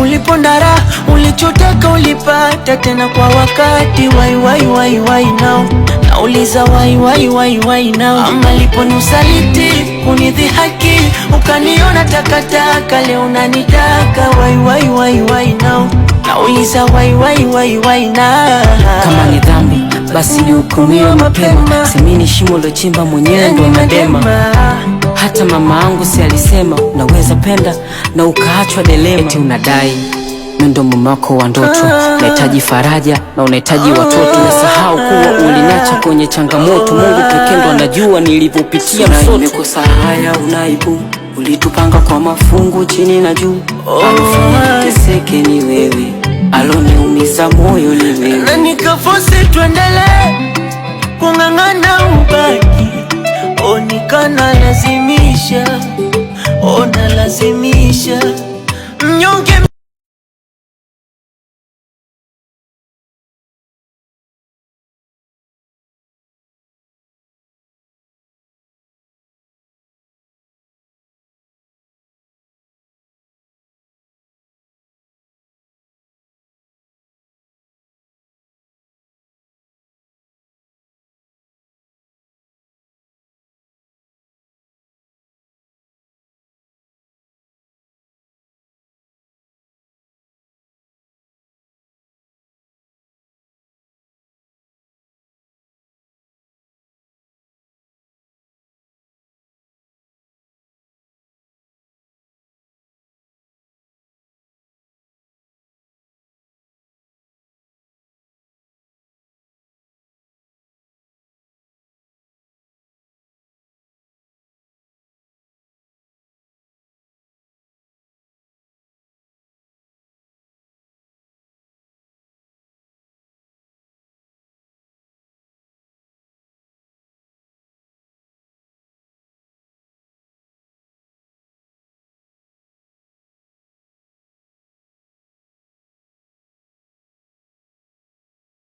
ulipondara, ulichotaka ulipata tena kwa wakati. Why now? Nauliza why now? Ama liponisaliti kunidhihaki, ukaniona takataka, leo unanitaka. Why now? Nauliza why now? Kama ni dhambi basi nihukumiwe mapema, semini shimo lochimba mwenyewe ndo nadema. Hata mama angu si alisema unaweza penda na ukaachwa delema. Eti unadai ndo mume wako wa ndoto, unahitaji faraja na unahitaji watoto. Umesahau kuwa uliniacha kwenye changamoto, Mungu pekee ndo anajua nilivyopitia msoto. Nimekosa haya unaibu, ulitupanga kwa mafungu chini na juu. Alifanya niteseke ni wewe, aloniumiza moyo ni wewe. Na nikaforce tuendelee kung'ang'ana ubaki, nikana lazimisha, nalazimisha mnyonge